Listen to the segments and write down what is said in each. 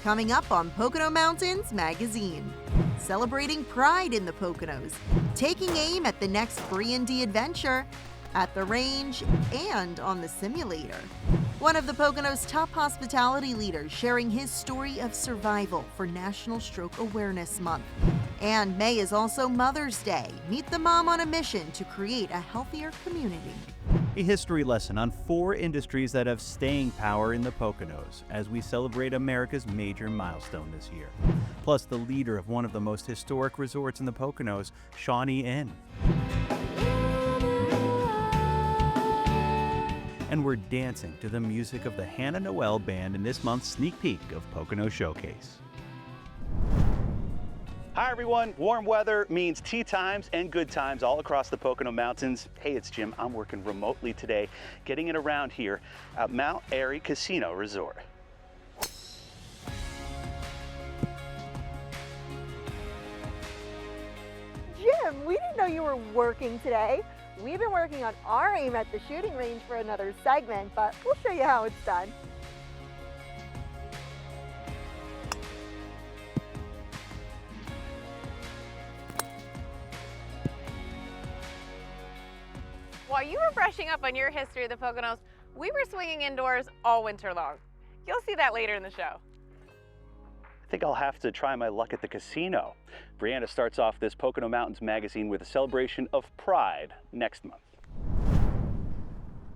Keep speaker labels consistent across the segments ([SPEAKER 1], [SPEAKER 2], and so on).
[SPEAKER 1] Coming up on Pocono Mountains Magazine. Celebrating pride in the Poconos, taking aim at the next Bri Dee adventure, at the range, and on the simulator. One of the Poconos' top hospitality leaders sharing his story of survival for National Stroke Awareness Month. And May is also Mother's Day. Meet the mom on a mission to create a healthier community.
[SPEAKER 2] A history lesson on 4 industries that have staying power in the Poconos as we celebrate America's major milestone this year. Plus, the leader of one of the most historic resorts in the Poconos, Shawnee Inn. And we're dancing to the music of the Hannah Noel Band in this month's sneak peek of Pocono Showcase. Hi everyone, warm weather means tea times and good times all across the Pocono Mountains. Hey, it's Jim. I'm working remotely today, getting it around here at Mount Airy Casino Resort.
[SPEAKER 3] Jim, we didn't know you were working today. We've been working on our aim at the shooting range for another segment, but we'll show you how it's done.
[SPEAKER 4] While you were brushing up on your history of the Poconos, we were swinging indoors all winter long. You'll see that later in the show.
[SPEAKER 2] I think I'll have to try my luck at the casino. Brianna starts off this Pocono Mountains Magazine with a celebration of Pride next month.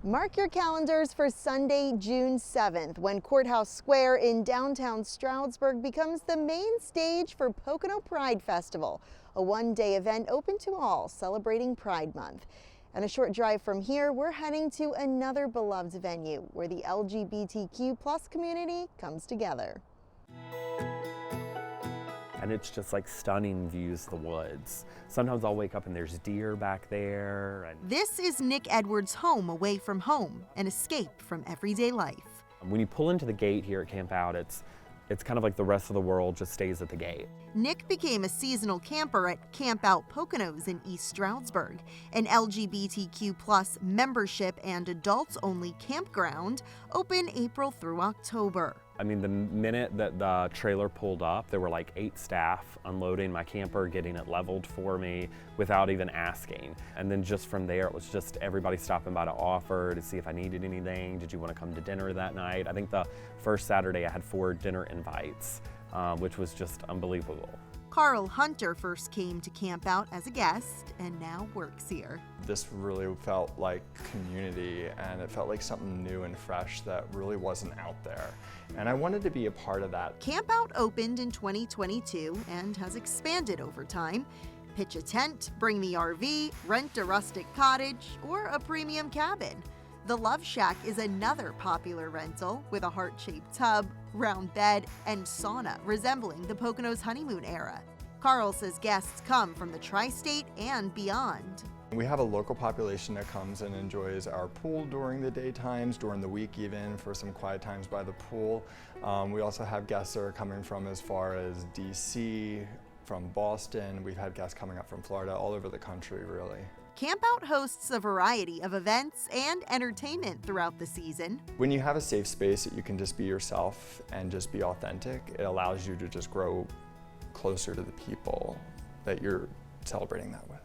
[SPEAKER 3] Mark your calendars for Sunday, June 7th, when Courthouse Square in downtown Stroudsburg becomes the main stage for Pocono Pride Festival, a one-day event open to all celebrating Pride Month. And a short drive from here, we're heading to another beloved venue where the LGBTQ plus community comes together.
[SPEAKER 5] And it's just like stunning views of the woods. Sometimes I'll wake up and there's deer back there. And
[SPEAKER 1] This is Nick Edwards' home away from home, an escape from everyday life.
[SPEAKER 5] when you pull into the gate here at Camp Out, it's kind of like the rest of the world just stays at the gate.
[SPEAKER 1] Nick became a seasonal camper at Camp Out Poconos in East Stroudsburg, an LGBTQ plus membership and adults-only campground, open April through October.
[SPEAKER 5] I mean, the minute that the trailer pulled up, there were like 8 staff unloading my camper, getting it leveled for me without even asking. And then just from there, it was just everybody stopping by to offer to see if I needed anything. Did you want to come to dinner that night? I think the first Saturday I had 4 dinner invites, which was just unbelievable.
[SPEAKER 1] Carl Hunter first came to Camp Out as a guest and now works here.
[SPEAKER 6] This really felt like community, and it felt like something new and fresh that really wasn't out there. And I wanted to be a part of that.
[SPEAKER 1] Camp Out opened in 2022 and has expanded over time. Pitch a tent, bring the RV, rent a rustic cottage, or a premium cabin. The Love Shack is another popular rental with a heart-shaped tub, round bed, and sauna resembling the Poconos honeymoon era. Carl says guests come from the tri-state and beyond.
[SPEAKER 6] We have a local population that comes and enjoys our pool during the daytimes, during the week even, for some quiet times by the pool. We also have guests that are coming from as far as DC, from Boston. We've had guests coming up from Florida, all over the country really.
[SPEAKER 1] Camp Out hosts a variety of events and entertainment throughout the season.
[SPEAKER 6] When you have a safe space that you can just be yourself and just be authentic, it allows you to just grow closer to the people that you're celebrating that with.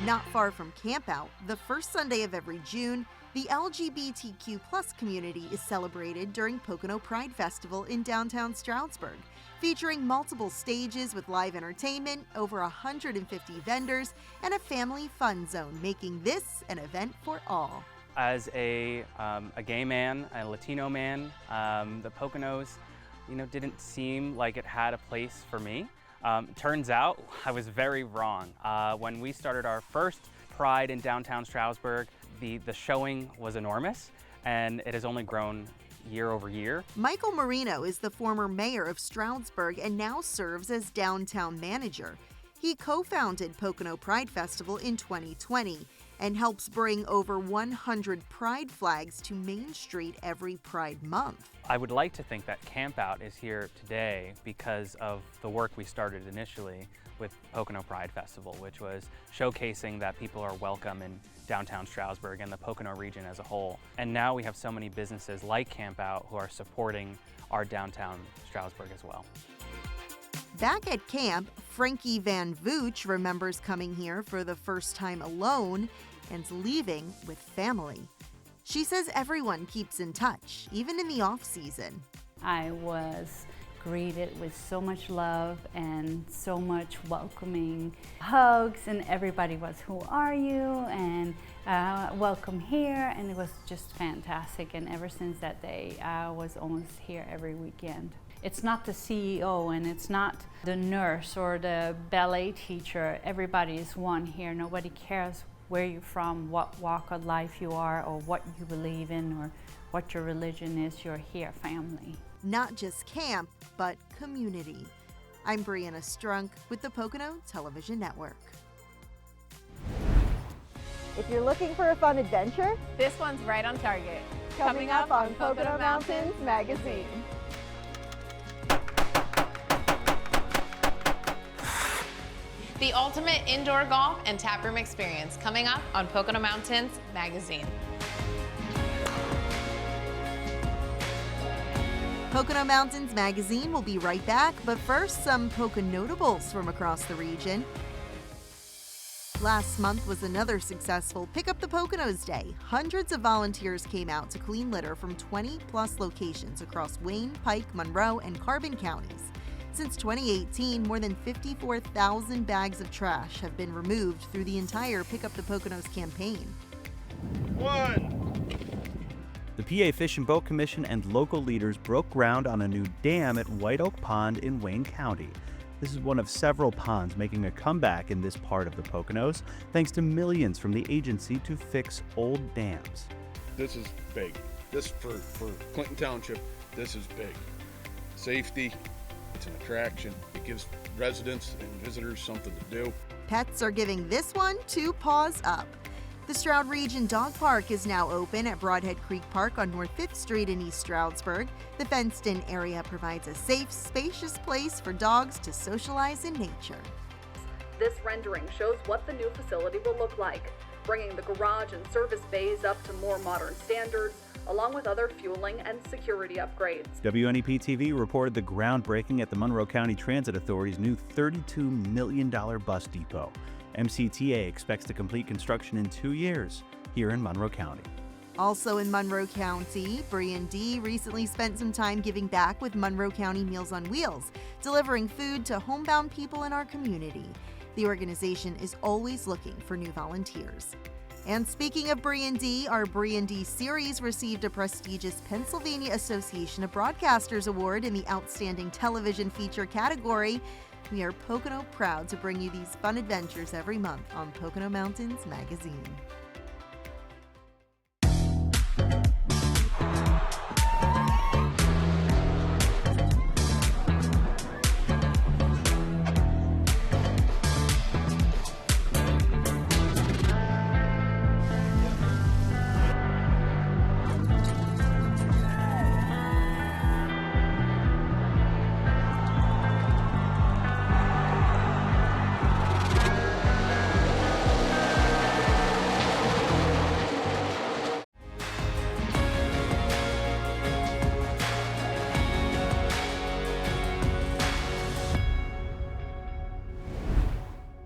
[SPEAKER 1] Not far from Camp Out, the first Sunday of every June, the LGBTQ plus community is celebrated during Pocono Pride Festival in downtown Stroudsburg, featuring multiple stages with live entertainment, over 150 vendors, and a family fun zone, making this an event for all.
[SPEAKER 7] As a gay man, a Latino man, the Poconos, didn't seem like it had a place for me. Turns out I was very wrong. When we started our first Pride in downtown Stroudsburg, the showing was enormous, and it has only grown year over year.
[SPEAKER 1] Michael Marino is the former mayor of Stroudsburg and now serves as downtown manager. He co-founded Pocono Pride Festival in 2020 and helps bring over 100 Pride flags to Main Street every Pride Month.
[SPEAKER 7] I would like to think that Camp Out is here today because of the work we started initially with Pocono Pride Festival, which was showcasing that people are welcome in downtown Stroudsburg and the Pocono region as a whole. And now we have so many businesses like Camp Out who are supporting our downtown Stroudsburg as well.
[SPEAKER 1] Back at camp, Frankie Van Vooch remembers coming here for the first time alone and leaving with family. She says everyone keeps in touch, even in the off-season.
[SPEAKER 8] I was greeted with so much love and so much welcoming hugs, and everybody was, "Who are you?" and welcome here, and it was just fantastic. And ever since that day, I was almost here every weekend. It's not the CEO and it's not the nurse or the ballet teacher. Everybody is one here. Nobody cares where you're from, what walk of life you are, or what you believe in, or what your religion is. You're here, family.
[SPEAKER 1] Not just camp, but community. I'm Brianna Strunk with the Pocono Television Network.
[SPEAKER 3] If you're looking for a fun adventure,
[SPEAKER 4] This one's right on target.
[SPEAKER 3] coming up on Pocono Mountains Magazine.
[SPEAKER 4] The ultimate indoor golf and taproom experience coming up on Pocono Mountains Magazine.
[SPEAKER 1] Pocono Mountains Magazine will be right back, but first, some Poconotables from across the region. Last month was another successful Pick Up the Poconos Day. Hundreds of volunteers came out to clean litter from 20-plus locations across Wayne, Pike, Monroe, and Carbon counties. Since 2018, more than 54,000 bags of trash have been removed through the entire Pick Up the Poconos campaign.
[SPEAKER 2] The PA Fish and Boat Commission and local leaders broke ground on a new dam at White Oak Pond in Wayne County. This is one of several ponds making a comeback in this part of the Poconos, thanks to millions from the agency to fix old dams.
[SPEAKER 9] This is big. This for Clinton Township, this is big. Safety, it's an attraction. It gives residents and visitors something to do.
[SPEAKER 1] Pets are giving this one 2 paws up. The Stroud Region Dog Park is now open at Broadhead Creek Park on North 5th Street in East Stroudsburg. The fenced-in area provides a safe, spacious place for dogs to socialize in nature.
[SPEAKER 10] This rendering shows what the new facility will look like, bringing the garage and service bays up to more modern standards, along with other fueling and security upgrades.
[SPEAKER 2] WNEP-TV reported the groundbreaking at the Monroe County Transit Authority's new $32 million bus depot. MCTA expects to complete construction in 2 years here in Monroe County.
[SPEAKER 1] Also in Monroe County, Bri Dee recently spent some time giving back with Monroe County Meals on Wheels, delivering food to homebound people in our community. The organization is always looking for new volunteers. And speaking of Bri Dee, our Bri Dee series received a prestigious Pennsylvania Association of Broadcasters Award in the Outstanding Television Feature category. We are Pocono proud to bring you these fun adventures every month on Pocono Mountains Magazine.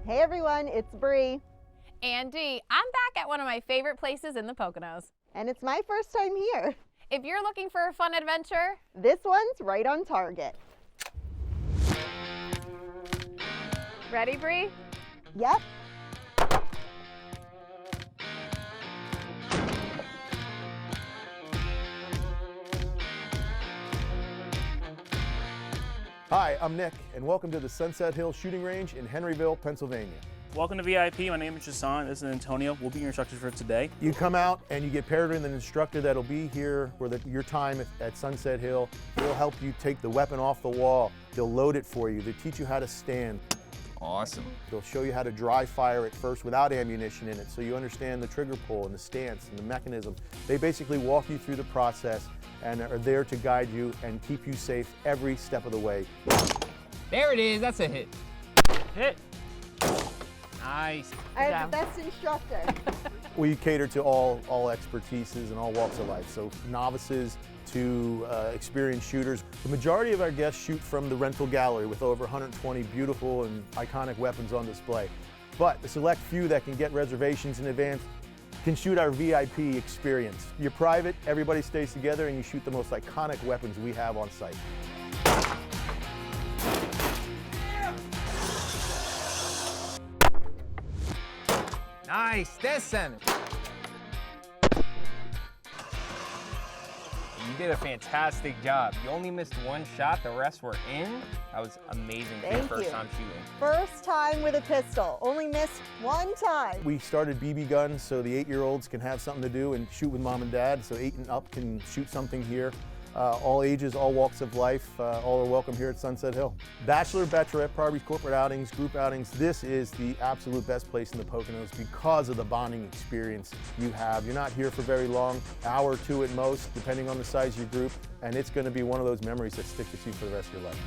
[SPEAKER 3] Hey everyone, it's Bri.
[SPEAKER 4] And Dee, I'm back at one of my favorite places in the Poconos.
[SPEAKER 3] And it's my first time here.
[SPEAKER 4] If you're looking for a fun adventure,
[SPEAKER 3] This one's right on target.
[SPEAKER 4] ready, Bri?
[SPEAKER 3] Yep.
[SPEAKER 11] Hi, I'm Nick, and welcome to the Sunset Hill Shooting Range in Henryville, Pennsylvania.
[SPEAKER 12] Welcome to VIP. My name is Jason. This is Antonio. We'll be your instructors for today.
[SPEAKER 11] You come out and you get paired with an instructor that'll be here for your time at Sunset Hill. They'll help you take the weapon off the wall. They'll load it for you. They teach you how to stand.
[SPEAKER 13] Awesome.
[SPEAKER 11] They'll show you how to dry fire it first without ammunition in it, so you understand the trigger pull and the stance and the mechanism. They basically walk you through the process and are there to guide you and keep you safe every step of the way.
[SPEAKER 13] There it is, that's a hit. Hit. Nice.
[SPEAKER 3] I have the best instructor.
[SPEAKER 11] We cater to all expertises and all walks of life, so novices to experienced shooters. The majority of our guests shoot from the rental gallery with over 120 beautiful and iconic weapons on display. But the select few that can get reservations in advance can shoot our VIP experience. You're private, everybody stays together, and you shoot the most iconic weapons we have on site.
[SPEAKER 13] Nice, dead center. You did a fantastic job. You only missed one shot, the rest were in. That was amazing for your first time shooting.
[SPEAKER 3] First time with a pistol, only missed one time.
[SPEAKER 11] We started BB guns so the 8-year-olds can have something to do and shoot with mom and dad, so 8 and up can shoot something here. All ages, all walks of life, all are welcome here at Sunset Hill. Bachelor, bachelorette parties, corporate outings, group outings, this is the absolute best place in the Poconos because of the bonding experience you have. You're not here for very long, hour or two at most, depending on the size of your group, and it's going to be one of those memories that stick with you for the rest of your life.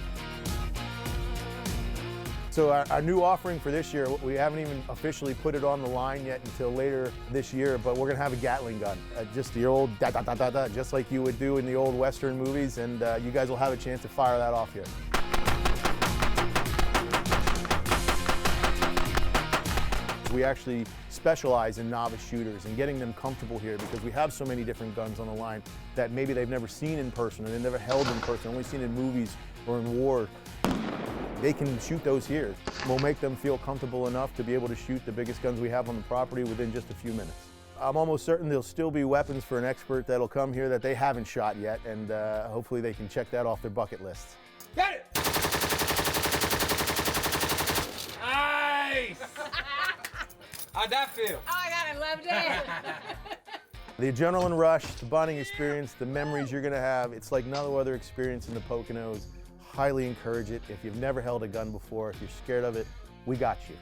[SPEAKER 11] So our new offering for this year, we haven't even officially put it on the line yet until later this year, but we're gonna have a Gatling gun, just the old da-da-da-da-da, just like you would do in the old Western movies, and you guys will have a chance to fire that off here. We actually specialize in novice shooters and getting them comfortable here because we have so many different guns on the line that maybe they've never seen in person or they've never held in person, only seen in movies or in war. They can shoot those here. We'll make them feel comfortable enough to be able to shoot the biggest guns we have on the property within just a few minutes. I'm almost certain there'll still be weapons for an expert that'll come here that they haven't shot yet, and hopefully they can check that off their bucket lists.
[SPEAKER 13] Got it! Nice! How'd that feel?
[SPEAKER 4] Oh my God, I loved it.
[SPEAKER 11] The adrenaline rush, the bonding experience, the memories you're gonna have, it's like no other experience in the Poconos. Highly encourage it. If you've never held a gun before, if you're scared of it, we got you.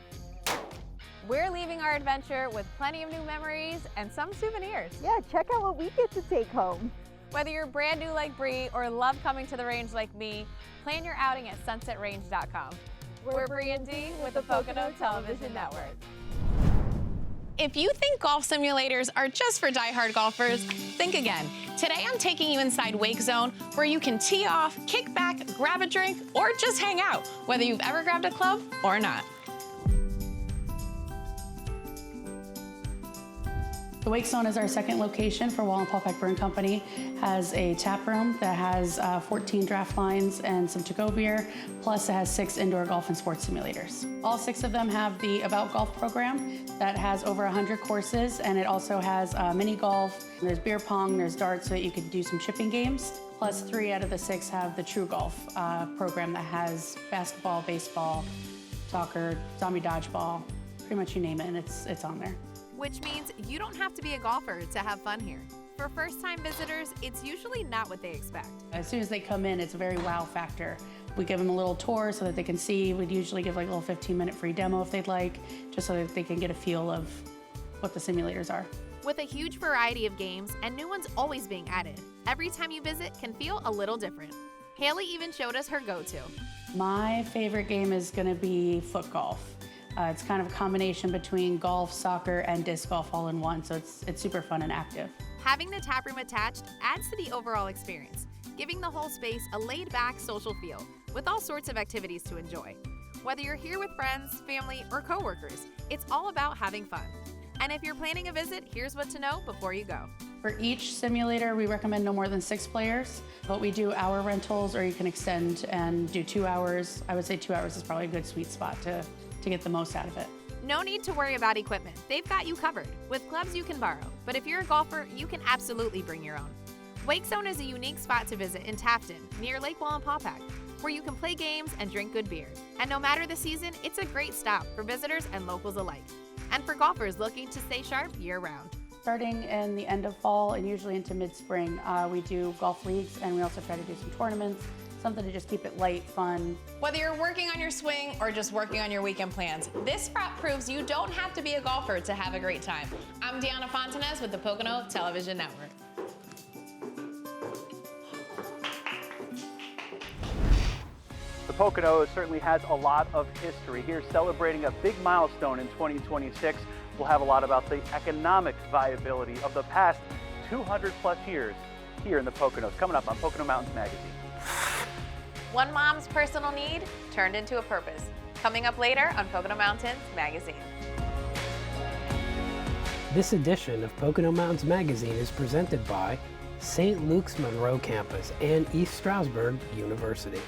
[SPEAKER 4] We're leaving our adventure with plenty of new memories and some souvenirs.
[SPEAKER 3] Yeah, check out what we get to take home.
[SPEAKER 4] Whether you're brand new like Bri or love coming to the range like me, plan your outing at sunsetrange.com. We're Bri and Dee with the Pocono Television Network. If you think golf simulators are just for die-hard golfers, think again. Today I'm taking you inside Wake Zone, where you can tee off, kick back, grab a drink, or just hang out, whether you've ever grabbed a club or not.
[SPEAKER 14] The Wake Zone is our second location for Wallenpaupack Brewing Company. Has a tap room that has 14 draft lines and some to-go beer, plus it has 6 indoor golf and sports simulators. All 6 of them have the About Golf program that has over 100 courses, and it also has mini golf, there's beer pong, there's darts so that you can do some chipping games. Plus 3 out of the 6 have the True Golf program that has basketball, baseball, soccer, zombie dodgeball, pretty much you name it, and it's on there.
[SPEAKER 4] Which means you don't have to be a golfer to have fun here. For first-time visitors, it's usually not what they expect.
[SPEAKER 14] As soon as they come in, it's a very wow factor. We give them a little tour so that they can see. We'd usually give like a little 15-minute free demo if they'd like, just so that they can get a feel of what the simulators are.
[SPEAKER 4] With a huge variety of games and new ones always being added, every time you visit can feel a little different. Haley even showed us her go-to.
[SPEAKER 14] My favorite game is gonna be foot golf. It's kind of a combination between golf, soccer, and disc golf all in one, so it's super fun and active.
[SPEAKER 4] Having the tap room attached adds to the overall experience, giving the whole space a laid-back social feel with all sorts of activities to enjoy. Whether you're here with friends, family, or coworkers, it's all about having fun. And if you're planning a visit, here's what to know before you go.
[SPEAKER 14] For each simulator, we recommend no more than 6 players, but we do hour rentals, or you can extend and do 2 hours. I would say 2 hours is probably a good sweet spot to get the most out of it.
[SPEAKER 4] No need to worry about equipment. They've got you covered. With clubs you can borrow, but if you're a golfer, you can absolutely bring your own. Wake Zone is a unique spot to visit in Tafton, near Lake Wallenpaupack, where you can play games and drink good beer. And no matter the season, it's a great stop for visitors and locals alike. And for golfers looking to stay sharp year-round.
[SPEAKER 14] Starting in the end of fall and usually into mid-spring, we do golf leagues, and we also try to do some tournaments something to just keep it light, fun.
[SPEAKER 4] Whether you're working on your swing or just working on your weekend plans, this spot proves you don't have to be a golfer to have a great time. I'm Deanna Fontanez with the Pocono Television Network.
[SPEAKER 2] The Poconos certainly has a lot of history. Here, celebrating a big milestone in 2026, we'll have a lot about the economic viability of the past 200 plus years here in the Poconos, coming up on Pocono Mountains Magazine.
[SPEAKER 4] One mom's personal need turned into a purpose. Coming up later on Pocono Mountains Magazine.
[SPEAKER 15] This edition of Pocono Mountains Magazine is presented by St. Luke's Monroe Campus and East Stroudsburg University.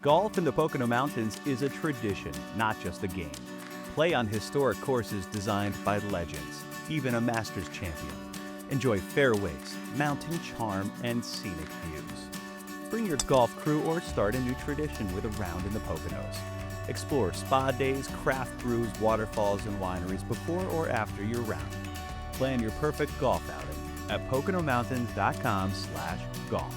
[SPEAKER 2] Golf in the Pocono Mountains is a tradition, not just a game. Play on historic courses designed by legends, even a Masters champion. Enjoy fairways, mountain charm, and scenic views. Bring your golf crew or start a new tradition with a round in the Poconos. Explore spa days, craft brews, waterfalls, and wineries before or after your round. Plan your perfect golf outing at PoconoMountains.com/golf.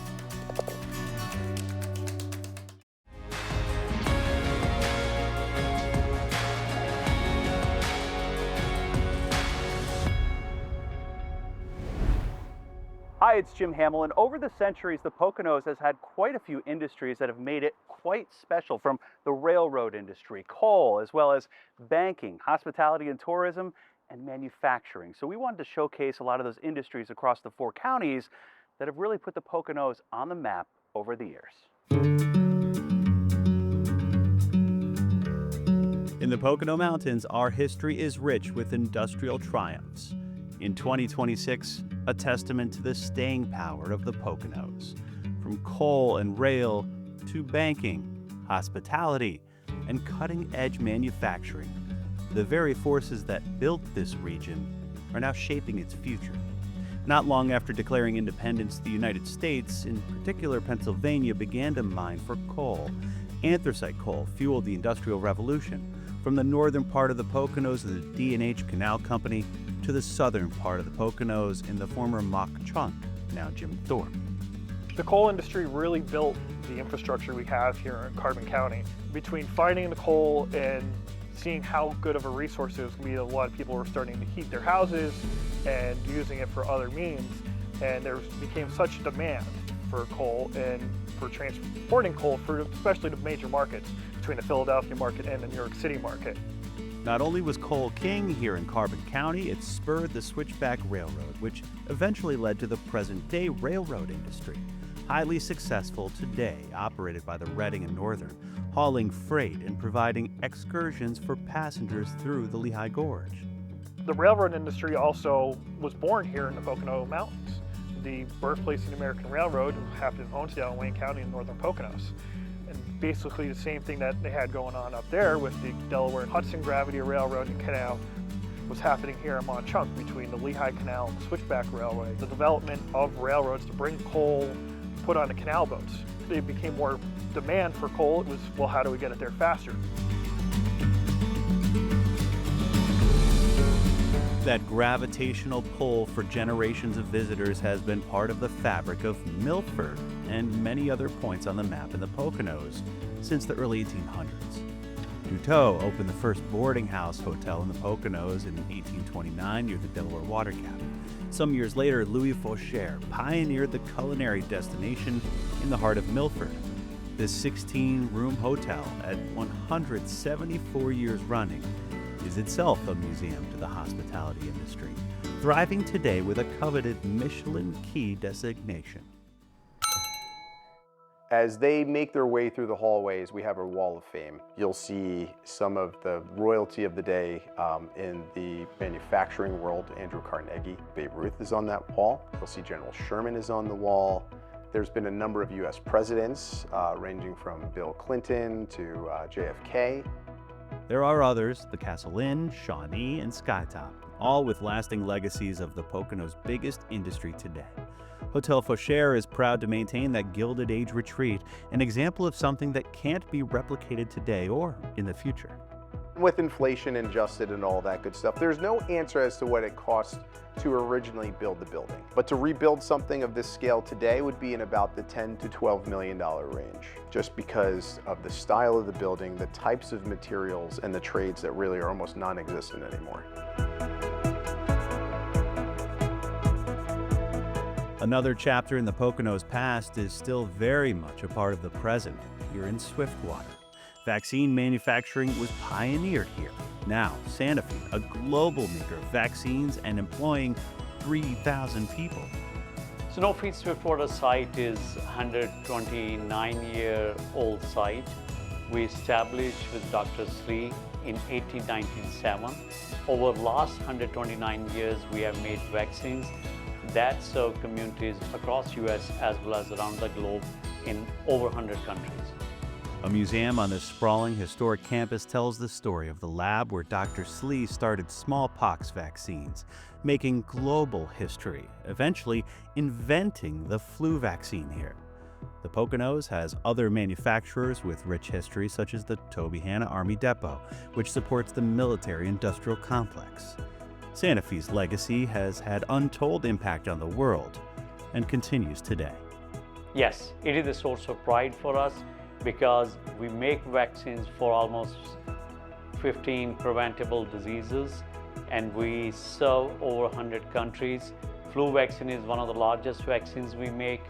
[SPEAKER 2] Hi, it's Jim Hamill, and over the centuries, the Poconos has had quite a few industries that have made it quite special, from the railroad industry, coal, as well as banking, hospitality and tourism, and manufacturing. So we wanted to showcase a lot of those industries across the 4 counties that have really put the Poconos on the map over the years. In the Pocono Mountains, our history is rich with industrial triumphs. In 2026, a testament to the staying power of the Poconos. From coal and rail to banking, hospitality, and cutting-edge manufacturing, the very forces that built this region are now shaping its future. Not long after declaring independence, the United States, in particular Pennsylvania, began to mine for coal. Anthracite coal fueled the Industrial Revolution. From the northern part of the Poconos of the D&H Canal Company to the southern part of the Poconos in the former Mock Chunk, now Jim Thorpe.
[SPEAKER 16] The coal industry really built the infrastructure we have here in Carbon County. Between finding the coal and seeing how good of a resource it is, a lot of people were starting to heat their houses and using it for other means, and there became such a demand for coal and for transporting coal for especially the major markets between the Philadelphia market and the New York City market.
[SPEAKER 2] Not only was coal king here in Carbon County, it spurred the Switchback Railroad, which eventually led to the present-day railroad industry. Highly successful today, operated by the Reading and Northern, hauling freight and providing excursions for passengers through the Lehigh Gorge.
[SPEAKER 16] The railroad industry also was born here in the Pocono Mountains. The birthplace of the American Railroad happened in Owensdale and Wayne County in northern Poconos. And basically the same thing that they had going on up there with the Delaware and Hudson Gravity Railroad and Canal was happening here in Mont Chunk between the Lehigh Canal and the Switchback Railway. The development of railroads to bring coal put on the canal boats. There became more demand for coal. It was, well, how do we get it there faster?
[SPEAKER 2] That gravitational pull for generations of visitors has been part of the fabric of Milford and many other points on the map in the Poconos since the early 1800s. Duteau opened the first boarding house hotel in the Poconos in 1829 near the Delaware Water Gap. Some years later, Louis Faucher pioneered the culinary destination in the heart of Milford. This 16-room hotel, at 174 years running, is itself a museum to the hospitality industry, thriving today with a coveted Michelin Key designation.
[SPEAKER 11] As they make their way through the hallways, we have a wall of fame. You'll see some of the royalty of the day in the manufacturing world. Andrew Carnegie, Babe Ruth is on that wall. You'll see General Sherman is on the wall. There's been a number of US presidents, ranging from Bill Clinton to JFK.
[SPEAKER 2] There are others, the Castle Inn, Shawnee, and Skytop, all with lasting legacies of the Pocono's biggest industry today. Hotel Faucher is proud to maintain that Gilded Age retreat, an example of something that can't be replicated today or in the future.
[SPEAKER 11] With inflation adjusted and all that good stuff, there's no answer as to what it costs to originally build the building. But to rebuild something of this scale today would be in about the $10 to $12 million range, just because of the style of the building, the types of materials, and the trades that really are almost non-existent anymore.
[SPEAKER 2] Another chapter in the Poconos past is still very much a part of the present here in Swiftwater. Vaccine manufacturing was pioneered here. Now, Sanofi, a global maker of vaccines and employing 3,000 people.
[SPEAKER 17] Sanofi's Swiftwater site is a 129-year-old site. We established with Dr. Sri in 1897. Over the last 129 years, we have made vaccines that serve communities across U.S. as well as around the globe in over 100 countries.
[SPEAKER 2] A museum on this sprawling historic campus tells the story of the lab where Dr. Slee started smallpox vaccines, making global history, eventually inventing the flu vaccine here. The Poconos has other manufacturers with rich history, such as the Tobyhanna Army Depot, which supports the military-industrial complex. Sanofi's legacy has had untold impact on the world and continues today.
[SPEAKER 17] Yes, it is a source of pride for us because we make vaccines for almost 15 preventable diseases and we serve over 100 countries. Flu vaccine is one of the largest vaccines we make,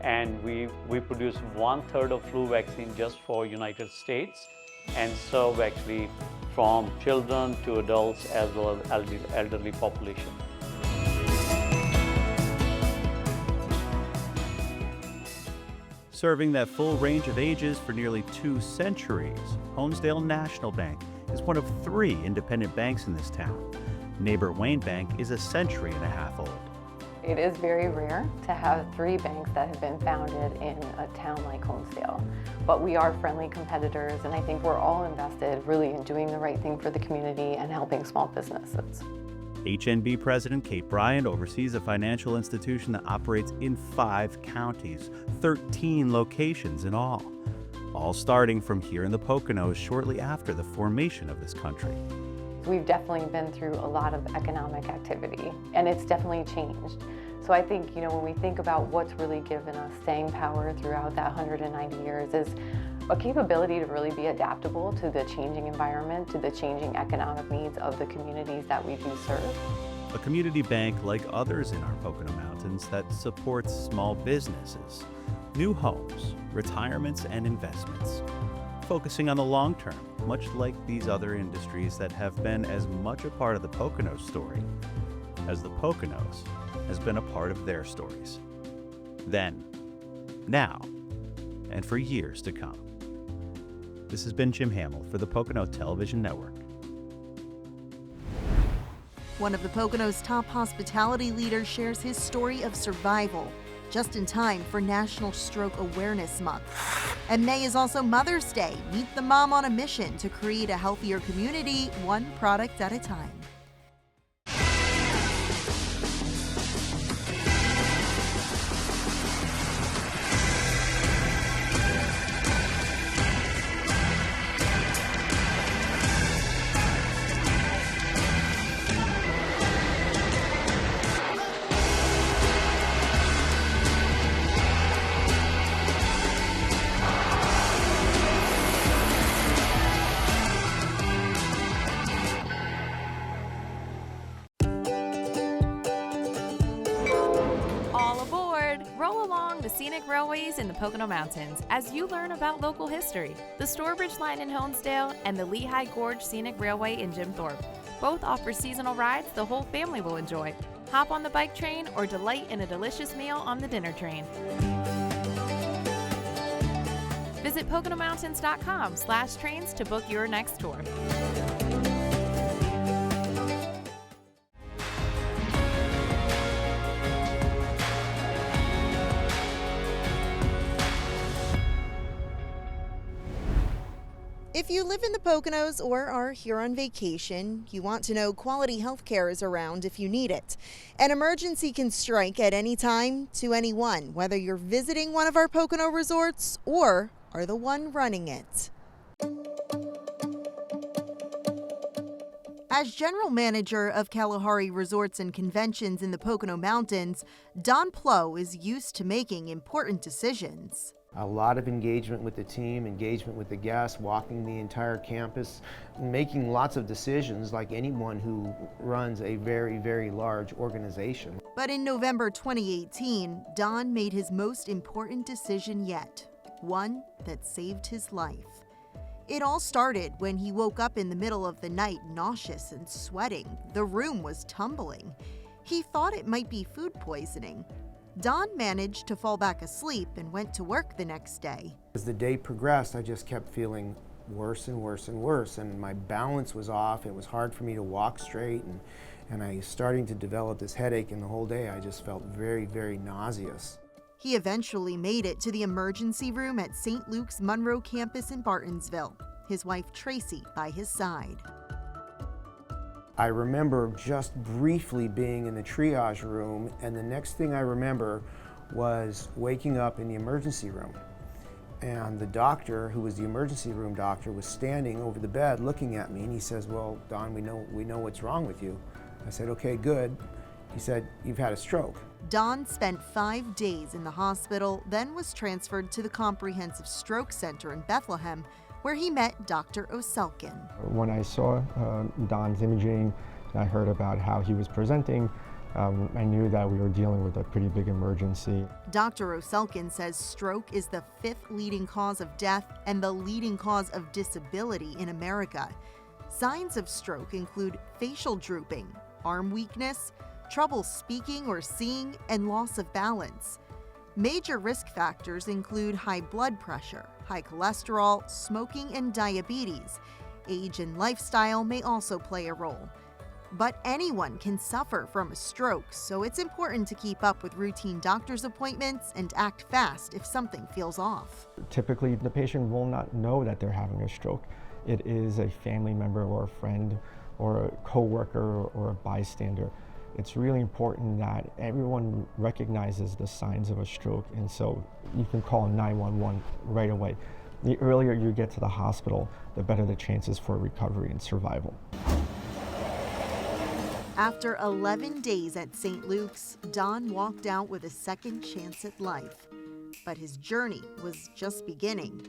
[SPEAKER 17] and we produce 1/3 of flu vaccine just for United States and serve actually from children to adults as well as elderly population.
[SPEAKER 2] Serving that full range of ages for nearly 2 centuries, Honesdale National Bank is one of 3 independent banks in this town. Neighbor Wayne Bank is a century and a half old.
[SPEAKER 18] It is very rare to have 3 banks that have been founded in a town like Honesdale. But we are friendly competitors, and I think we're all invested really in doing the right thing for the community and helping small businesses.
[SPEAKER 2] HNB President Kate Bryant oversees a financial institution that operates in 5 counties, 13 locations in all starting from here in the Poconos shortly after the formation of this country.
[SPEAKER 18] We've definitely been through a lot of economic activity, and it's definitely changed. So I think, when we think about what's really given us staying power throughout that 190 years is a capability to really be adaptable to the changing environment, to the changing economic needs of the communities that we do serve.
[SPEAKER 2] A community bank like others in our Pocono Mountains that supports small businesses, new homes, retirements, and investments, focusing on the long term, much like these other industries that have been as much a part of the Poconos story as the Poconos has been a part of their stories. Then, now, and for years to come. This has been Jim Hamill for the Pocono Television Network.
[SPEAKER 1] One of the Poconos' top hospitality leaders shares his story of survival just in time for National Stroke Awareness Month. And May is also Mother's Day. Meet the mom on a mission to create a healthier community, one product at a time.
[SPEAKER 4] Scenic railways in the Pocono Mountains as you learn about local history. The Stourbridge Line in Honesdale and the Lehigh Gorge Scenic Railway in Jim Thorpe. Both offer seasonal rides the whole family will enjoy. Hop on the bike train or delight in a delicious meal on the dinner train. Visit PoconoMountains.com/trains to book your next tour.
[SPEAKER 3] If you live in the Poconos or are here on vacation, you want to know quality health care is around if you need it. An emergency can strike at any time to anyone, whether you're visiting one of our Pocono resorts or are the one running it.
[SPEAKER 1] As general manager of Kalahari Resorts and Conventions in the Pocono Mountains, Don Pleau is used to making important decisions.
[SPEAKER 15] A lot of engagement with the team, engagement with the guests, walking the entire campus, making lots of decisions like anyone who runs a very, very large organization.
[SPEAKER 1] But in November 2018, Don made his most important decision yet, one that saved his life. It all started when he woke up in the middle of the night nauseous and sweating. The room was tumbling. He thought it might be food poisoning. Don managed to fall back asleep and went to work the next day.
[SPEAKER 15] As the day progressed, I just kept feeling worse and worse and worse, and my balance was off. It was hard for me to walk straight, and I was starting to develop this headache, and the whole day I just felt very, very nauseous.
[SPEAKER 1] He eventually made it to the emergency room at St. Luke's Monroe campus in Bartonsville, his wife Tracy by his side.
[SPEAKER 15] I remember just briefly being in the triage room, and the next thing I remember was waking up in the emergency room. And the doctor, who was the emergency room doctor, was standing over the bed looking at me, and he says, "Well, Don, we know what's wrong with you." I said, "Okay, good." He said, "You've had a stroke."
[SPEAKER 1] Don spent 5 days in the hospital, then was transferred to the Comprehensive Stroke Center in Bethlehem, where he met Dr. Oselkin.
[SPEAKER 19] When I saw Don's imaging and I heard about how he was presenting, I knew that we were dealing with a pretty big emergency.
[SPEAKER 1] Dr. Oselkin says stroke is the 5th leading cause of death and the leading cause of disability in America. Signs of stroke include facial drooping, arm weakness, trouble speaking or seeing, and loss of balance. Major risk factors include high blood pressure, high cholesterol, smoking, and diabetes. Age and lifestyle may also play a role. But anyone can suffer from a stroke, so it's important to keep up with routine doctor's appointments and act fast if something feels off.
[SPEAKER 19] Typically, the patient will not know that they're having a stroke. It is a family member or a friend or a coworker or a bystander. It's really important that everyone recognizes the signs of a stroke, and so you can call 911 right away. The earlier you get to the hospital, the better the chances for recovery and survival.
[SPEAKER 1] After 11 days at St. Luke's, Don walked out with a second chance at life. But his journey was just beginning.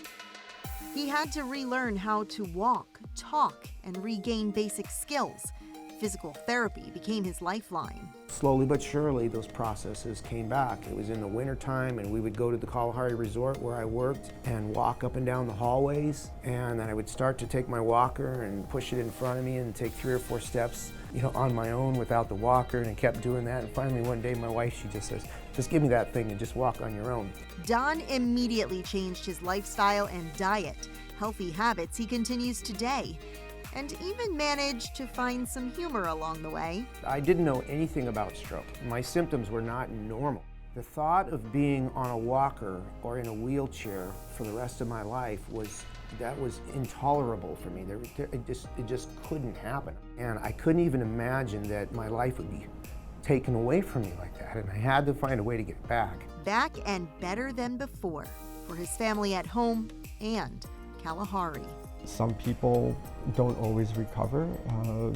[SPEAKER 1] He had to relearn how to walk, talk, and regain basic skills. Physical therapy became his lifeline.
[SPEAKER 15] Slowly but surely, those processes came back. It was in the wintertime, and we would go to the Kalahari Resort where I worked and walk up and down the hallways, and then I would start to take my walker and push it in front of me and take 3 or 4 steps, on my own without the walker, and I kept doing that. And finally one day my wife, she just says, "Just give me that thing and just walk on your own."
[SPEAKER 1] Don immediately changed his lifestyle and diet, healthy habits he continues today, and even managed to find some humor along the way.
[SPEAKER 15] I didn't know anything about stroke. My symptoms were not normal. The thought of being on a walker or in a wheelchair for the rest of my life was intolerable for me. It just couldn't happen. And I couldn't even imagine that my life would be taken away from me like that, and I had to find a way to get back.
[SPEAKER 1] Back and better than before, for his family at home and Kalahari.
[SPEAKER 19] Some people don't always recover,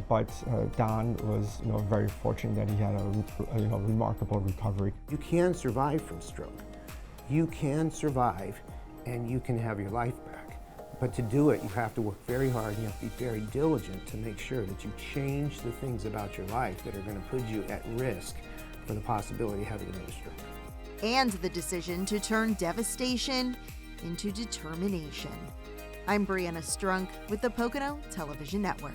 [SPEAKER 19] but Don was, very fortunate that he had a remarkable recovery.
[SPEAKER 15] You can survive from stroke. You can survive, and you can have your life back. But to do it, you have to work very hard, and you have to be very diligent to make sure that you change the things about your life that are going to put you at risk for the possibility of having another stroke.
[SPEAKER 1] And the decision to turn devastation into determination. I'm Brianna Strunk with the Pocono Television Network.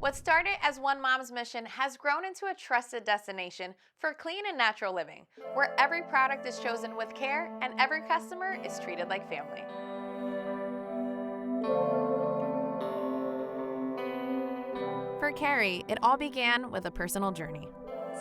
[SPEAKER 4] What started as one mom's mission has grown into a trusted destination for clean and natural living, where every product is chosen with care and every customer is treated like family. For Carrie, it all began with a personal journey.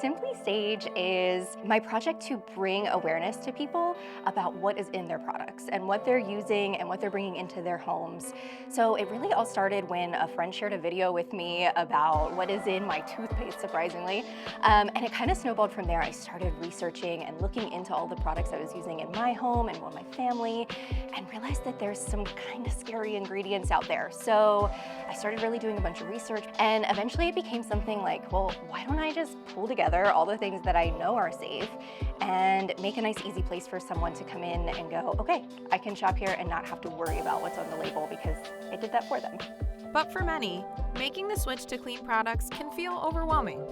[SPEAKER 20] Simply Sage is my project to bring awareness to people about what is in their products and what they're using and what they're bringing into their homes. So it really all started when a friend shared a video with me about what is in my toothpaste, surprisingly. And it kind of snowballed from there. I started researching and looking into all the products I was using in my home and with my family, and realized that there's some kind of scary ingredients out there. So I started really doing a bunch of research, and eventually it became something like, well, why don't I just pull together all the things that I know are safe and make a nice easy place for someone to come in and go, okay, I can shop here and not have to worry about what's on the label because I did that for them.
[SPEAKER 4] But for many, making the switch to clean products can feel overwhelming.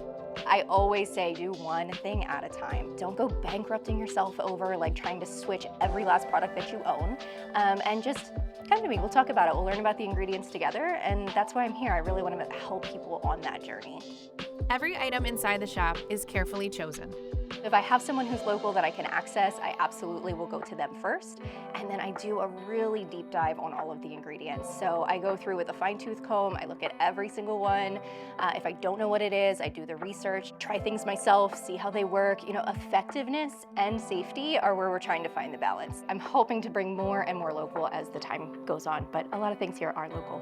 [SPEAKER 20] I always say do one thing at a time. Don't go bankrupting yourself over like trying to switch every last product that you own. And just come to me, we'll talk about it. We'll learn about the ingredients together, and that's why I'm here. I really want to help people on that journey.
[SPEAKER 4] Every item inside the shop is carefully chosen.
[SPEAKER 20] If I have someone who's local that I can access, I absolutely will go to them first. And then I do a really deep dive on all of the ingredients. So I go through with a fine-tooth comb, I look at every single one. If I don't know what it is, I do the research, try things myself, see how they work. You know, effectiveness and safety are where we're trying to find the balance. I'm hoping to bring more and more local as the time goes on, but a lot of things here are local.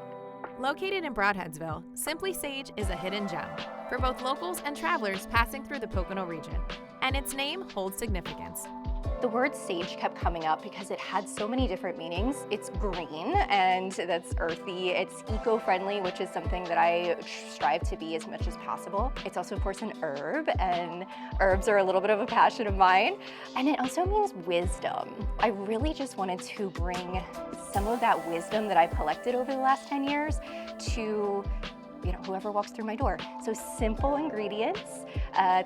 [SPEAKER 4] Located in Broadheadsville, Simply Sage is a hidden gem for both locals and travelers passing through the Pocono region, and its name holds significance.
[SPEAKER 20] The word sage kept coming up because it had so many different meanings. It's green, and that's earthy. It's eco-friendly, which is something that I strive to be as much as possible. It's also, of course, an herb, and herbs are a little bit of a passion of mine. And it also means wisdom. I really just wanted to bring some of that wisdom that I've collected over the last 10 years to whoever walks through my door. So simple ingredients,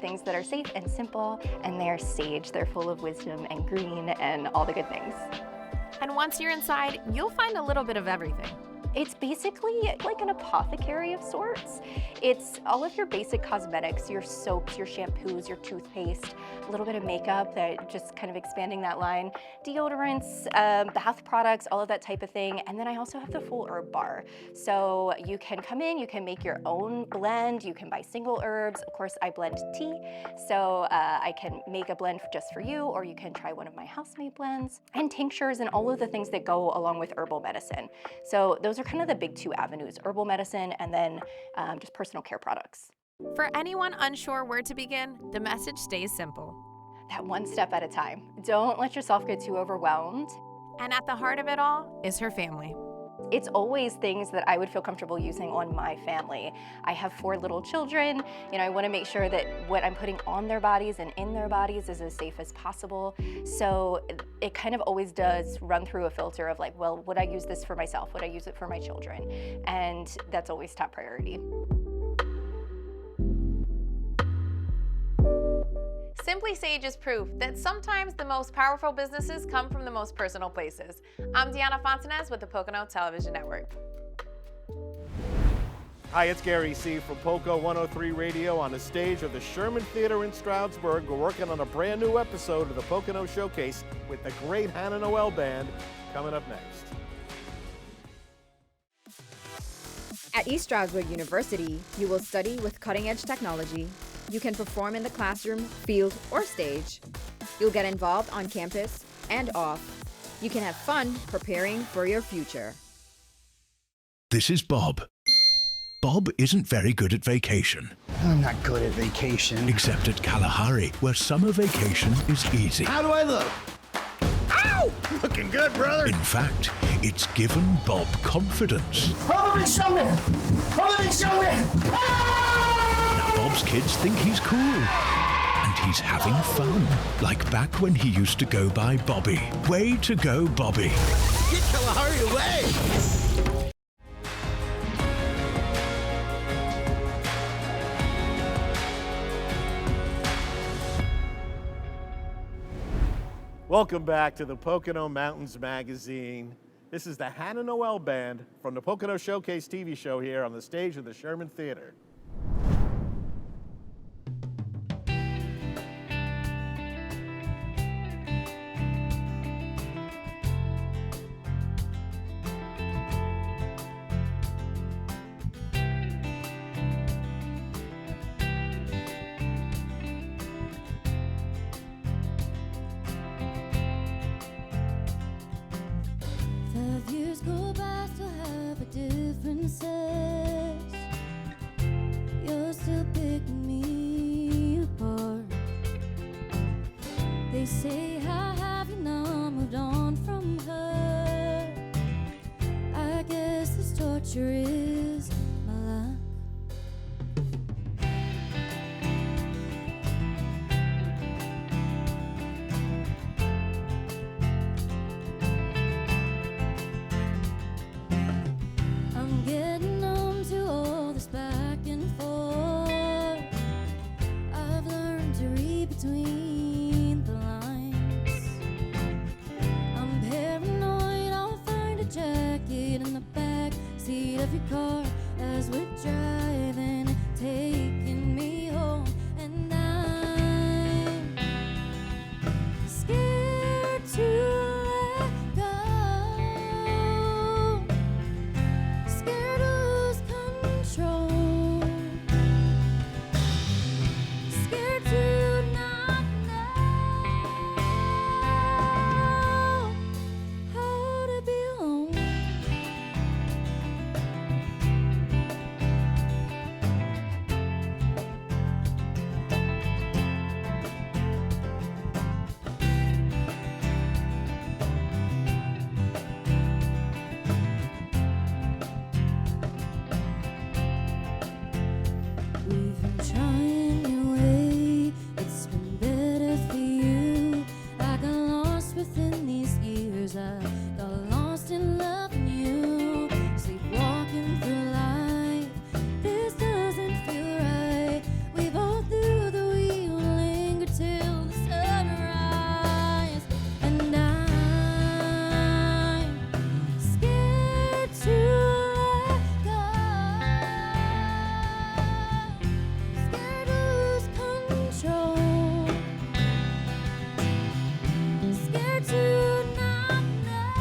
[SPEAKER 20] things that are safe and simple, and they're sage. They're full of wisdom and green and all the good things.
[SPEAKER 4] And once you're inside, you'll find a little bit of everything.
[SPEAKER 20] It's basically like an apothecary of sorts. It's all of your basic cosmetics, your soaps, your shampoos, your toothpaste, a little bit of makeup, that just kind of expanding that line, deodorants, bath products, all of that type of thing. And then I also have the full herb bar. So you can come in, you can make your own blend, you can buy single herbs. Of course, I blend tea, so I can make a blend just for you, or you can try one of my house-made blends, and tinctures and all of the things that go along with herbal medicine. So those are kind of the big two avenues, herbal medicine and then just personal care products.
[SPEAKER 4] For anyone unsure where to begin, the message stays simple.
[SPEAKER 20] That one step at a time. Don't let yourself get too overwhelmed.
[SPEAKER 4] And at the heart of it all is her family.
[SPEAKER 20] It's always things that I would feel comfortable using on my family. I have 4 little children. I want to make sure that what I'm putting on their bodies and in their bodies is as safe as possible. So it kind of always does run through a filter of like, well, would I use this for myself? Would I use it for my children? And that's always top priority.
[SPEAKER 4] Simply Sage is proof that sometimes the most powerful businesses come from the most personal places. I'm Deanna Fontanez with the Pocono Television Network.
[SPEAKER 11] Hi, it's Gary C. from Poco 103 Radio on the stage of the Sherman Theater in Stroudsburg. We're working on a brand new episode of the Pocono Showcase with the great Hannah Noel Band coming up next.
[SPEAKER 21] At East Stroudsburg University, you will study with cutting-edge technology. You can perform in the classroom, field, or stage. You'll get involved on campus and off. You can have fun preparing for your future.
[SPEAKER 22] This is Bob. Bob isn't very good at vacation.
[SPEAKER 23] I'm not good at vacation.
[SPEAKER 22] Except at Kalahari, where summer vacation is easy.
[SPEAKER 23] How do I look? Ow! Looking good, brother.
[SPEAKER 22] In fact, it's given Bob confidence.
[SPEAKER 23] Hold me somewhere! Hold me somewhere!
[SPEAKER 22] Now Bob's kids think he's cool. And he's having fun. Like back when he used to go by Bobby. Way to go, Bobby.
[SPEAKER 23] Get Kalahari away!
[SPEAKER 11] Welcome back to the Pocono Mountains Magazine. This is the Hannah Noel Band from the Pocono Showcase TV show here on the stage of the Sherman Theater.
[SPEAKER 5] How have you now moved on from her? I guess this torture is my luck. I'm getting numb to all this back and forth. I've learned to read between the lines. I'm paranoid I'll find a jacket in the back seat of your car as we're driving, taking me home. And I'm scared to let go, scared to lose control, scared to not know how to be alone. We've been trying your way, it's been better for you. I got lost within these years, I got lost in loving you. Sleepwalking through life, this doesn't feel right. We both knew that we would linger till the sunrise. And I'm scared to let go, scared to lose control, scared to not know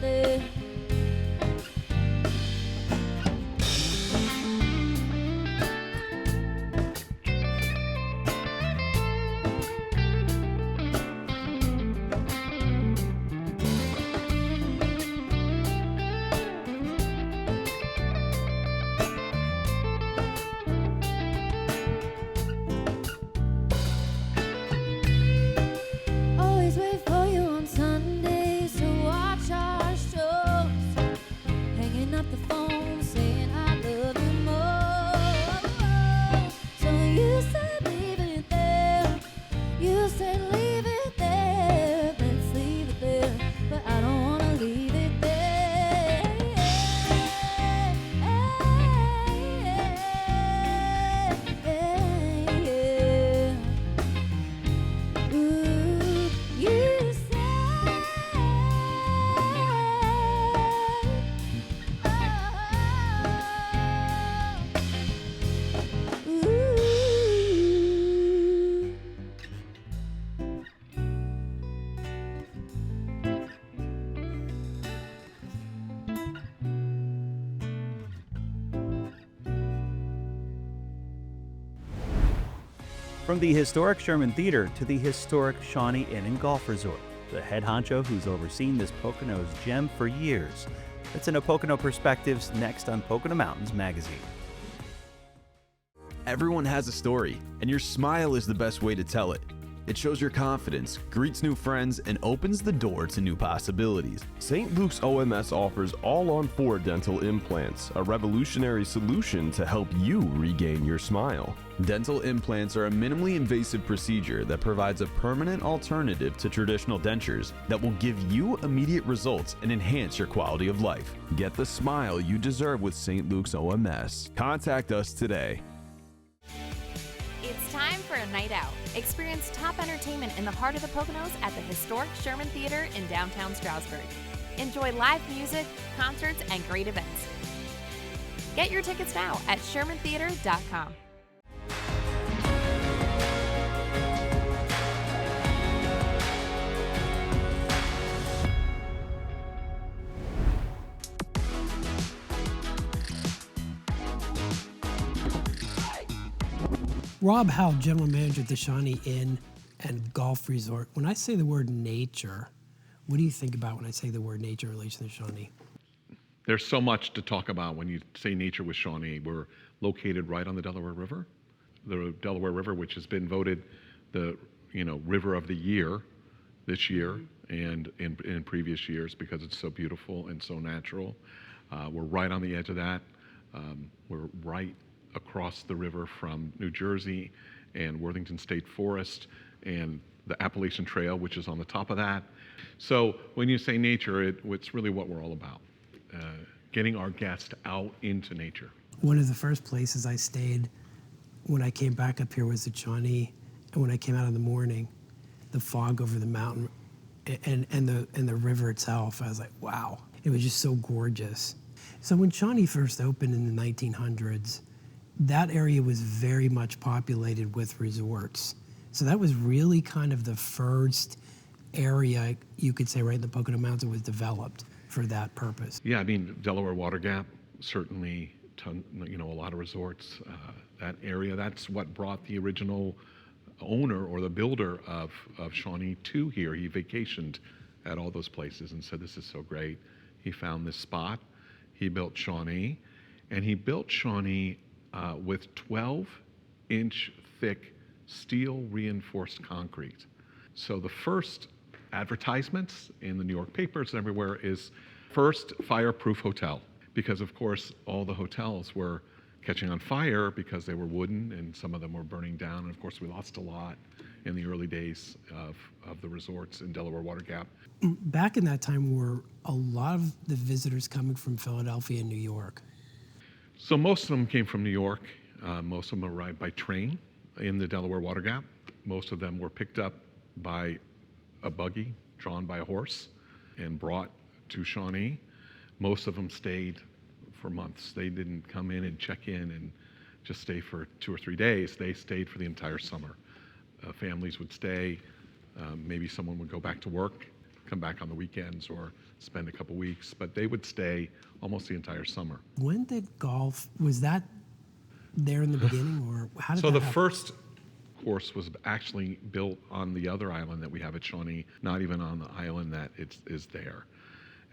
[SPEAKER 5] there. Always wait for you on Sundays to watch our shows. Hanging up the phone saying I love you more. So you said leave it there. You said leave it there. Let's leave it there. But I don't wanna leave it there. Ooh, you said, ooh.
[SPEAKER 2] From the historic Sherman Theater to the historic Shawnee Inn Golf Resort, the head honcho who's overseen this Poconos gem for years. That's in a Pocono Perspectives next on Pocono Mountains Magazine.
[SPEAKER 6] Everyone has a story, and your smile is the best way to tell it. It shows your confidence, greets new friends, and opens the door to new possibilities.
[SPEAKER 7] St. Luke's OMS offers all-on-4 dental implants, a revolutionary solution to help you regain your smile.
[SPEAKER 6] Dental implants are a minimally invasive procedure that provides a permanent alternative to traditional dentures that will give you immediate results and enhance your quality of life. Get the smile you deserve with St. Luke's OMS. Contact us today.
[SPEAKER 4] It's time for a night out. Experience top entertainment in the heart of the Poconos at the historic Sherman Theater in downtown Stroudsburg. Enjoy live music, concerts, and great events. Get your tickets now at shermantheater.com.
[SPEAKER 8] Rob Howell, General Manager at the Shawnee Inn and Golf Resort. When I say the word nature, what do you think about when I say the word nature in relation to Shawnee?
[SPEAKER 9] There's so much to talk about when you say nature with Shawnee. We're located right on the Delaware River. The Delaware River, which has been voted the River of the Year this year and in previous years because it's so beautiful and so natural. We're right on the edge of that. We're right across the river from New Jersey and Worthington State Forest and the Appalachian Trail, which is on the top of that. So when you say nature, it's really what we're all about, getting our guests out into nature.
[SPEAKER 8] One of the first places I stayed when I came back up here was at Shawnee, and when I came out in the morning, the fog over the mountain and the river itself, I was like, wow, it was just so gorgeous. So when Shawnee first opened in the 1900s, that area was very much populated with resorts. So that was really kind of the first area, you could say, right in the Pocono Mountains, that was developed for that purpose.
[SPEAKER 9] Yeah, I mean, Delaware Water Gap, certainly, a lot of resorts. That area, that's what brought the original owner or the builder of Shawnee to here. He vacationed at all those places and said, this is so great. He found this spot. He built Shawnee, and he built Shawnee with 12-inch thick steel reinforced concrete. So the first advertisements in the New York papers and everywhere is first fireproof hotel, because of course all the hotels were catching on fire because they were wooden and some of them were burning down. And of course we lost a lot in the early days of the resorts in Delaware Water Gap.
[SPEAKER 8] Back in that time were a lot of the visitors coming from Philadelphia and New York.
[SPEAKER 9] So most of them came from New York. Most of them arrived by train in the Delaware Water Gap. Most of them were picked up by a buggy drawn by a horse and brought to Shawnee. Most of them stayed for months. They didn't come in and check in and just stay for 2 or 3 days. They stayed for the entire summer. Families would stay. Maybe someone would go back to work come back on the weekends or spend a couple weeks, but they would stay almost the entire summer.
[SPEAKER 8] When did golf, was that there in the beginning, or how did
[SPEAKER 9] So
[SPEAKER 8] that
[SPEAKER 9] the
[SPEAKER 8] happen?
[SPEAKER 9] first course was actually built on the other island that we have at Shawnee, not even on the island that is there.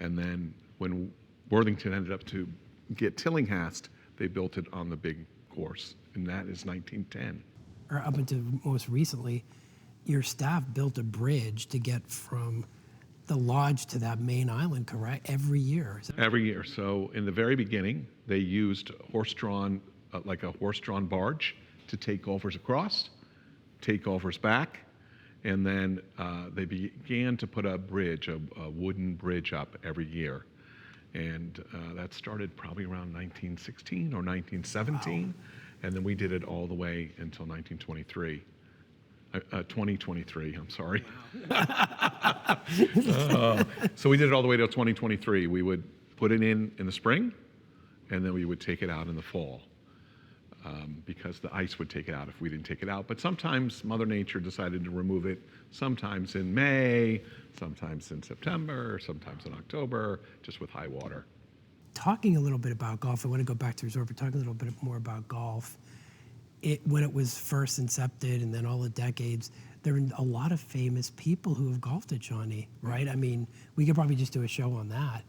[SPEAKER 9] And then when Worthington ended up to get Tillinghast, they built it on the big course, and that is 1910.
[SPEAKER 8] Or up until most recently, your staff built a bridge to get from the lodge to that main island, correct? Every year.
[SPEAKER 9] Every year. So in the very beginning, they used horse-drawn, like a horse-drawn barge to take golfers across, take golfers back, and then they began to put a bridge, a wooden bridge up every year. And that started probably around 1916 or 1917. Wow. And then we did it all the way until 1923. 2023, I'm sorry. So we did it all the way till 2023. We would put it in the spring, and then we would take it out in the fall. Because the ice would take it out if we didn't take it out. But sometimes Mother Nature decided to remove it, sometimes in May, sometimes in September, sometimes in October, just with high water.
[SPEAKER 8] Talking a little bit about golf, I want to go back to the resort, but talking a little bit more about golf. When it was first incepted and then all the decades, there were a lot of famous people who have golfed at Shawnee, right? I mean, we could probably just do a show on that,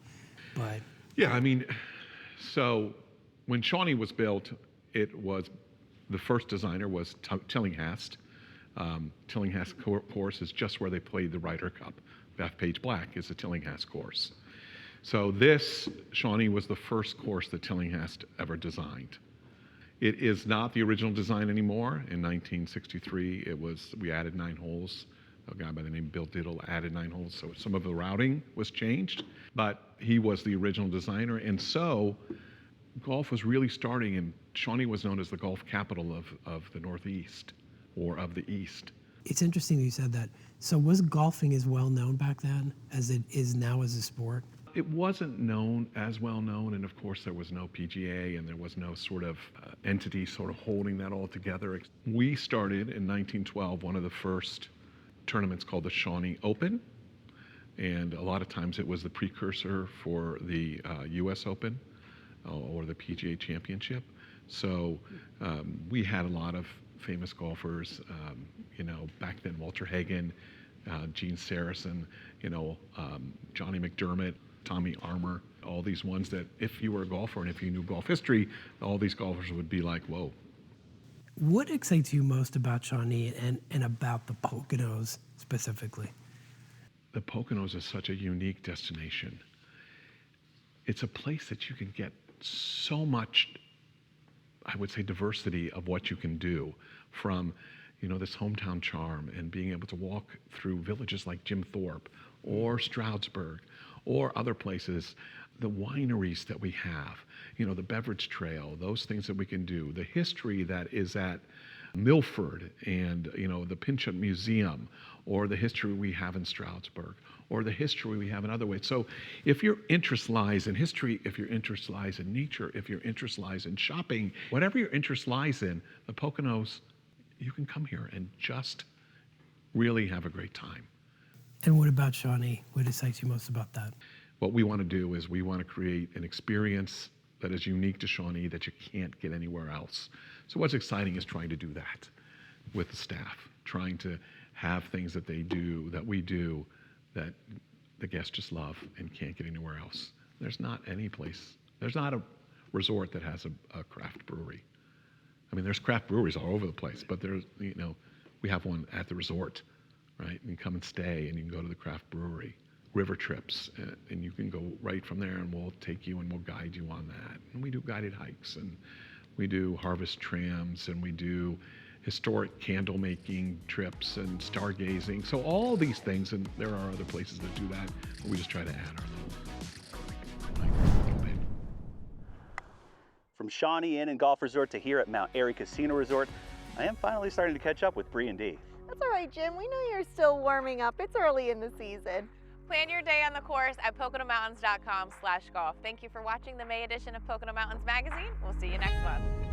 [SPEAKER 8] but.
[SPEAKER 9] Yeah, I mean, so when Shawnee was built, it was, the first designer was Tillinghast. Tillinghast course is just where they played the Ryder Cup. Bethpage Black is the Tillinghast course. So this, Shawnee, was the first course that Tillinghast ever designed. It is not the original design anymore. In 1963, we added 9 holes. A guy by the name of Bill Diddle added 9 holes, so some of the routing was changed, but he was the original designer, and so golf was really starting, and Shawnee was known as the golf capital of the Northeast, or of the East.
[SPEAKER 8] It's interesting that you said that. So was golfing as well known back then as it is now as a sport?
[SPEAKER 9] It wasn't known as well known, and of course there was no PGA, and there was no sort of entity sort of holding that all together. We started in 1912, one of the first tournaments called the Shawnee Open, and a lot of times it was the precursor for the US Open or the PGA Championship. So we had a lot of famous golfers, back then Walter Hagen, Gene Saracen, Johnny McDermott, Tommy Armour, all these ones that if you were a golfer and if you knew golf history, all these golfers would be like, whoa.
[SPEAKER 8] What excites you most about Shawnee and about the Poconos specifically?
[SPEAKER 9] The Poconos is such a unique destination. It's a place that you can get so much, I would say, diversity of what you can do, from this hometown charm and being able to walk through villages like Jim Thorpe or Stroudsburg or other places, the wineries that we have, the beverage trail, those things that we can do, the history that is at Milford and, the Pinchot Museum, or the history we have in Stroudsburg, or the history we have in other ways. So if your interest lies in history, if your interest lies in nature, if your interest lies in shopping, whatever your interest lies in, the Poconos, you can come here and just really have a great time.
[SPEAKER 8] And what about Shawnee? What excites you most about that?
[SPEAKER 9] What we want to do is we want to create an experience that is unique to Shawnee that you can't get anywhere else. So what's exciting is trying to do that with the staff, trying to have things that they do, that we do, that the guests just love and can't get anywhere else. There's not any place, there's not a resort that has a craft brewery. I mean, there's craft breweries all over the place, but there's, we have one at the resort, right? You can come and stay and you can go to the craft brewery. River trips, and you can go right from there and we'll take you and we'll guide you on that. And we do guided hikes, and we do harvest trams, and we do historic candle making trips and stargazing. So all these things, and there are other places that do that, but we just try to add our little bit.
[SPEAKER 10] From Shawnee Inn and Golf Resort to here at Mount Airy Casino Resort, I am finally starting to catch up with Bri Dee.
[SPEAKER 3] That's all right, Jim. We know you're still warming up. It's early in the season.
[SPEAKER 4] Plan your day on the course at PoconoMountains.com/golf. Thank you for watching the May edition of Pocono Mountains Magazine. We'll see you next month.